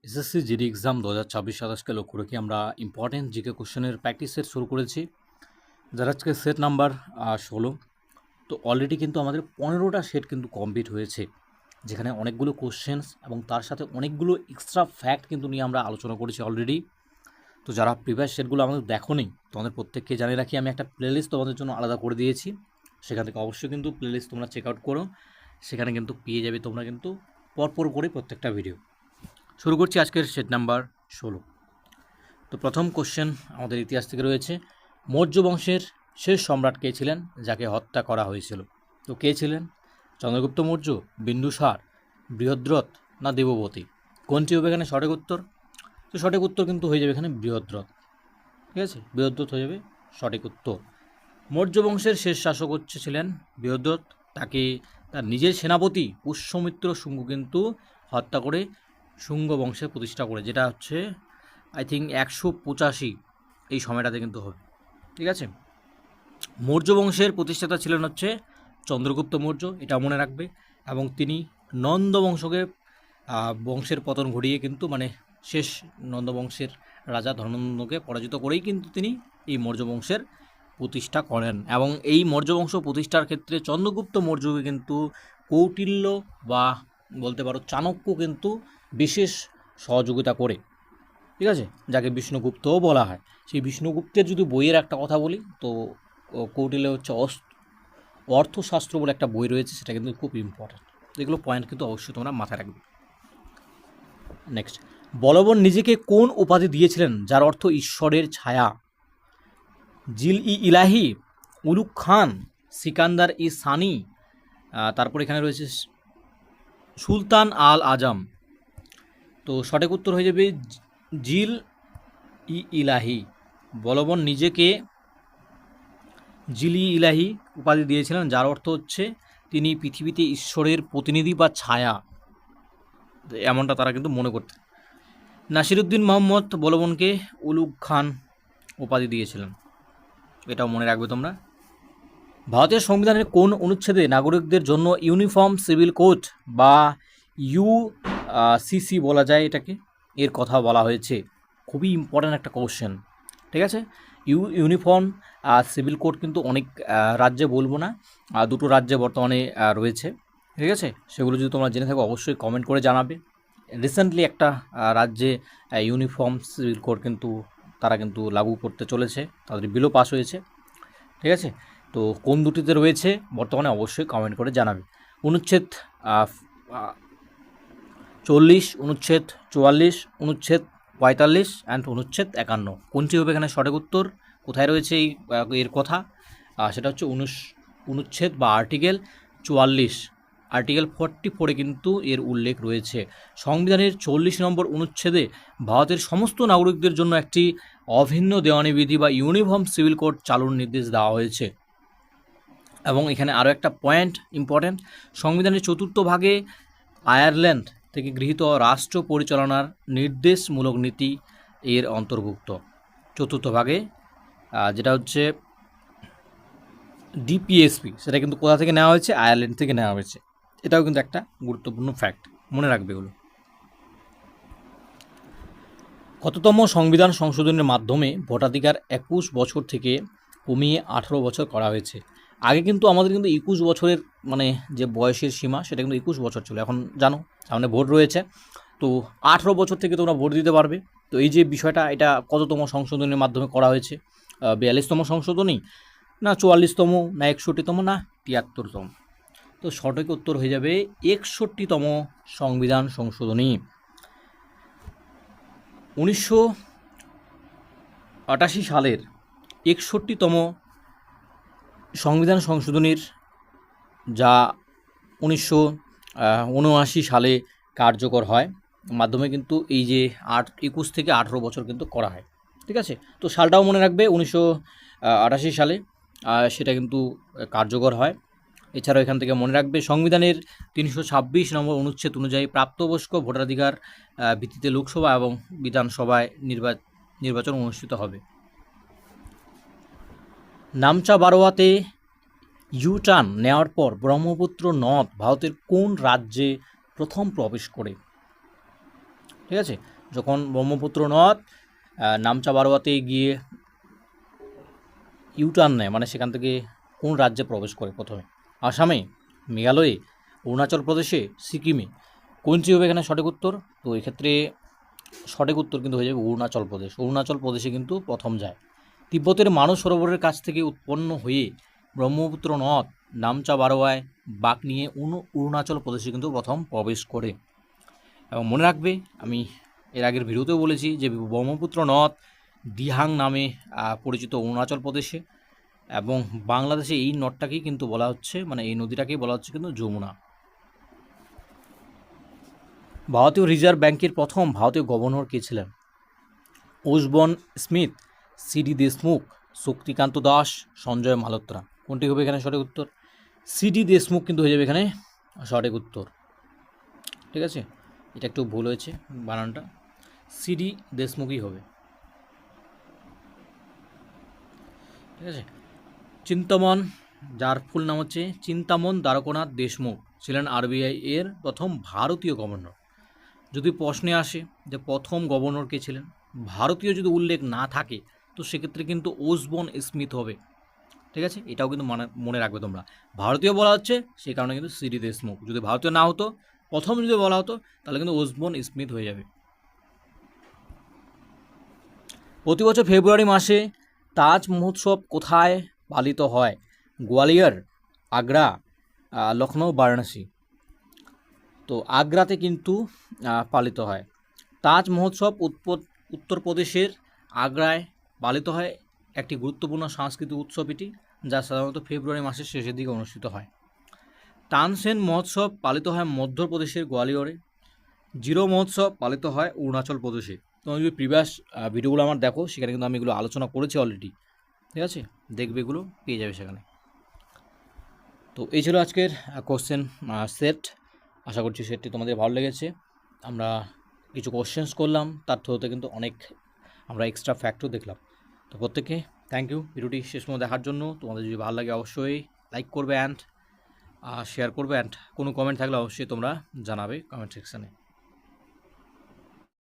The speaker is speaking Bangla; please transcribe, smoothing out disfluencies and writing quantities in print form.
এসএসসি জিডি এক্সাম 2026-27কে লক্ষ্য রেখে আমরা ইম্পর্টেন্ট জিকে কোশ্চেনের প্র্যাকটিস সেট শুরু করেছি, যার আজকে সেট নাম্বার 16। তো অলরেডি কিন্তু আমাদের 15টা সেট কিন্তু কমপ্লিট হয়েছে, যেখানে অনেকগুলো কোশ্চেন্স এবং তার সাথে অনেকগুলো এক্সট্রা ফ্যাক্ট কিন্তু নিয়ে আমরা আলোচনা করেছি অলরেডি। তো যারা প্রিভিয়াস সেটগুলো আমাদের দেখোনি, তোমাদের প্রত্যেককে জানিয়ে রাখি, আমি একটা প্লেলিস্ট তোমাদের জন্য আলাদা করে দিয়েছি। সেখান থেকে অবশ্যই কিন্তু প্লেলিস্ট তোমরা চেক আউট করো, সেখানে কিন্তু পেয়ে যাবে তোমরা কিন্তু পরপর করে প্রত্যেকটা ভিডিও। শুরু করছি আজকের সেট নাম্বার 16। তো প্রথম কোশ্চেন আমাদের ইতিহাস থেকে রয়েছে, মৌর্য বংশের শেষ সম্রাট কে ছিলেন যাকে হত্যা করা হয়েছিল? তো কে ছিলেন? চন্দ্রগুপ্ত মৌর্য, বিন্দুসার, বৃহদ্রথ না দেববতী? কোনটি হবে এখানে সঠিক উত্তর? তো সঠিক উত্তর কিন্তু হয়ে যাবে এখানে বৃহদ্রথ। ঠিক আছে, বৃহদ্রথ হয়ে যাবে সঠিক উত্তর। মৌর্য বংশের শেষ শাসক ছিলেন বৃহদ্রথ। তাকে তার নিজের সেনাপতি পুষ্যমিত্র শুঙ্গ কিন্তু হত্যা করে শুঙ্গ বংশের প্রতিষ্ঠা করে, যেটা হচ্ছে আই থিঙ্ক 185 এই সময়টাতে কিন্তু হবে। ঠিক আছে, মৌর্য বংশের প্রতিষ্ঠাতা ছিলেন হচ্ছে চন্দ্রগুপ্ত মৌর্য, এটা মনে রাখবে। এবং তিনি নন্দ বংশকে বংশের পতন ঘটিয়ে কিন্তু শেষ নন্দ বংশের রাজা ধর্মনন্দকে পরাজিত করেই কিন্তু তিনি এই মৌর্য বংশের প্রতিষ্ঠা করেন। এবং এই মৌর্য বংশ প্রতিষ্ঠার ক্ষেত্রে চন্দ্রগুপ্ত মৌর্যকে কিন্তু কৌটিল্য বা বলতে পারো চাণক্য কিন্তু বিশেষ সহযোগিতা করে। ঠিক আছে, যাকে বিষ্ণুগুপ্তও বলা হয়। সেই বিষ্ণুগুপ্তের যদি বইয়ের একটা কথা বলি, তো কৌটিল্য হচ্ছে অর্থশাস্ত্র বলে একটা বই রয়েছে, সেটা কিন্তু খুব ইম্পর্ট্যান্ট। এগুলো পয়েন্ট কিন্তু অবশ্যই তোমরা মাথায় রাখবে। নেক্সট, বলবন নিজেকে কোন উপাধি দিয়েছিলেন যার অর্থ ঈশ্বরের ছায়া? জিল ই ইলাহি, উলুক খান, সিকান্দার ই সানি, তারপর এখানে রয়েছে সুলতান আল আজম। তো সঠিক উত্তর হয়ে যাবে জিল ই ইলাহি। বলবন নিজেকে জিল ই ইলাহি উপাধি দিয়েছিলেন, যার অর্থ হচ্ছে তিনি পৃথিবীতে ঈশ্বরের প্রতিনিধি বা ছায়া, এমনটা তারা কিন্তু মনে করতেন। নাসিরুদ্দিন মোহাম্মদ বলবনকে উলুগ খান উপাধি দিয়েছিলেন, এটাও মনে রাখবে তোমরা। ভারতের সংবিধানের কোন অনুচ্ছেদে নাগরিকদের জন্য ইউনিফর্ম সিভিল কোড বা ইউসিসি বলা যায় এটাকে, এর কথা বলা হয়েছে? খুবই ইম্পর্ট্যান্ট একটা কোশ্চেন। ঠিক আছে, ইউনিফর্ম সিভিল কোড কিন্তু অনেক রাজ্যে, বলবো না, দুটো রাজ্যে বর্তমানে রয়েছে। ঠিক আছে, সেগুলো যদি তোমরা জেনে থাকো অবশ্যই কমেন্ট করে জানাবে। রিসেন্টলি একটা রাজ্যে ইউনিফর্ম সিভিল কোড কিন্তু তারা কিন্তু লাগু করতে চলেছে, তাদের বিলও পাস হয়েছে। ঠিক আছে, তো কোন দুটিতে রয়েছে বর্তমানে অবশ্যই কমেন্ট করে জানাবে। অনুচ্ছেদ 40, অনুচ্ছেদ 44, অনুচ্ছেদ 45 অ্যান্ড অনুচ্ছেদ 51, কোনটি হবে এখানে সঠিক উত্তর? কোথায় রয়েছে এর কথা? সেটা হচ্ছে অনুচ্ছেদ বা আর্টিকেল 44, আর্টিকেল 44-এ কিন্তু এর উল্লেখ রয়েছে। সংবিধানের 40 নম্বর অনুচ্ছেদে ভারতের সমস্ত নাগরিকদের জন্য একটি অভিন্ন দেওয়ানি বিধি বা ইউনিফর্ম সিভিল কোড চালুর নির্দেশ দেওয়া হয়েছে। এবং এখানে আরও একটা পয়েন্ট ইম্পর্ট্যান্ট, সংবিধানের 4th ভাগে আয়ারল্যান্ড থেকে গৃহীত রাষ্ট্র পরিচালনার নির্দেশমূলক নীতি এর অন্তর্ভুক্ত। 4th ভাগে যেটা হচ্ছে ডিপিএসপি, সেটা কিন্তু কোথা থেকে নেওয়া হয়েছে? আয়ারল্যান্ড থেকে নেওয়া হয়েছে। এটাও কিন্তু একটা গুরুত্বপূর্ণ ফ্যাক্ট, মনে রাখবে এগুলো। কততম সংবিধান সংশোধনের মাধ্যমে ভোটাধিকার 21 বছর থেকে কমিয়ে 18 বছর করা হয়েছে? আগে কিন্তু আমাদের কিন্তু 21 বছরের যে বয়সের সীমা, সেটা কিন্তু 21 বছর ছিল। এখন জানো সামনে ভোট রয়েছে, তো 18 বছর থেকে তোমরা ভোট দিতে পারবে। তো এই যে বিষয়টা, এটা কততম সংশোধনের মাধ্যমে করা হয়েছে? 42তম সংশোধনী, না 44তম, না 61তম, না 73তম? তো সঠিক উত্তর হয়ে যাবে 61তম সংবিধান সংশোধনী। 1988 সালের 61তম সংবিধান সংশোধনীর, যা 1979 সালে কার্যকর হয়, মাধ্যমে কিন্তু এই যে 21 থেকে 18 বছর কিন্তু করা হয়। ঠিক আছে, তো সালটাও মনে রাখবে, 1988 সালে সেটা কিন্তু কার্যকর হয়। এছাড়াও এখান থেকে মনে রাখবে, সংবিধানের 326 নম্বর অনুচ্ছেদ অনুযায়ী প্রাপ্তবয়স্ক ভোটাধিকার ভিত্তিতে লোকসভা এবং বিধানসভায় নির্বাচন অনুষ্ঠিত হবে। নামচা বারোয়াতে ইউটার্ন নেওয়ার পর ব্রহ্মপুত্র নদ ভারতের কোন রাজ্যে প্রথম প্রবেশ করে? ঠিক আছে, যখন ব্রহ্মপুত্র নদ নামচা বারোয়াতে গিয়ে ইউটার্ন নেয়, মানে সেখান থেকে কোন রাজ্যে প্রবেশ করে প্রথমে? আসামে, মেঘালয়ে, অরুণাচল প্রদেশে, সিকিমে। কোনটি হবে এখানে সঠিক উত্তর? তো এক্ষেত্রে সঠিক উত্তর কিন্তু হয়ে যাবে অরুণাচল প্রদেশ। অরুণাচল প্রদেশে কিন্তু প্রথম যায়। তিব্বতের মানস সরোবরের কাছ থেকে উৎপন্ন হয়ে ব্রহ্মপুত্র নদ নামচা বারোয়ায় বাঁক নিয়ে অরুণাচল প্রদেশে কিন্তু প্রথম প্রবেশ করে। এবং মনে রাখবে, আমি এর আগের ভিডিওতেও বলেছি যে ব্রহ্মপুত্র নদ দিহাং নামে পরিচিত অরুণাচল প্রদেশে, এবং বাংলাদেশে এই নদটাকেই কিন্তু বলা হচ্ছে, মানে এই নদীটাকেই বলা হচ্ছে কিন্তু যমুনা। ভারতীয় রিজার্ভ ব্যাংকের প্রথম ভারতীয় গভর্নর কে ছিলেন? Osborne Smith, CD Deshmukh, Shaktikanta Das, Sanjay Malhotra. কোনটি হবে এখানে সঠিক উত্তর? সিডি দেশমুখ কিন্তু হয়ে যাবে এখানে সঠিক উত্তর। ঠিক আছে, এটা একটু ভুল হয়েছে বানানটা, সিডি দেশমুখই হবে। ঠিক আছে, চিন্তামন, যার ফুল নাম হচ্ছে চিন্তামন দ্বারকানাথ দেশমুখ, ছিলেন আরবিআই এর প্রথম ভারতীয় গভর্নর। যদি প্রশ্নে আসে যে প্রথম গভর্নর কে ছিলেন, ভারতীয় যদি উল্লেখ না থাকে তো সেক্ষেত্রে কিন্তু ওসবর্ন স্মিথ হবে। ঠিক আছে, এটাও কিন্তু মনে রাখবে তোমরা। ভারতীয় বলা হচ্ছে সেই কারণে কিন্তু সিডি দেশমুখ। যদি ভারতীয় না হতো, প্রথম যদি বলা হতো, তাহলে কিন্তু ওসবর্ন স্মিথ হয়ে যাবে। প্রতি বছর ফেব্রুয়ারি মাসে তাজ মহোৎসব কোথায় পালিত হয়? গোয়ালিয়র, আগ্রা, লখনৌ, বারাণসী। তো আগ্রাতে কিন্তু পালিত হয়। তাজ মহোৎসব উত্তরপ্রদেশের আগ্রায় পালিত হয়। একটি গুরুত্বপূর্ণ সাংস্কৃতিক উৎসব এটি, যা সাধারণত ফেব্রুয়ারি মাসের শেষের দিকে অনুষ্ঠিত হয়। তানসেন মহোৎসব পালিত হয় মধ্যপ্রদেশের গোয়ালিয়রে। জিরো মহোৎসব পালিত হয় অরুণাচল প্রদেশে। তোমরা যদি প্রিভিয়াস ভিডিওগুলো আমার দেখো, সেখানে কিন্তু আমি এগুলো আলোচনা করেছি অলরেডি। ঠিক আছে, দেখবে, এগুলো পেয়ে যাবে সেখানে। তো এই ছিল আজকের কোশ্চেন সেট। আশা করছি সেটটি তোমাদের ভালো লেগেছে। আমরা কিছু কোশ্চেন্স করলাম, তার থ্রুতে কিন্তু অনেক আমরা এক্সট্রা ফ্যাক্টও দেখলাম। তো প্রত্যেককে থ্যাংক ইউ ভিডিওটি শেষ পর্যন্ত দেখার জন্য। তোমাদের যদি ভালো লাগে অবশ্যই লাইক করবে অ্যান্ড শেয়ার করবে, অ্যান্ড কোনো কমেন্ট থাকলে অবশ্যই তোমরা জানাবে কমেন্ট সেকশানে।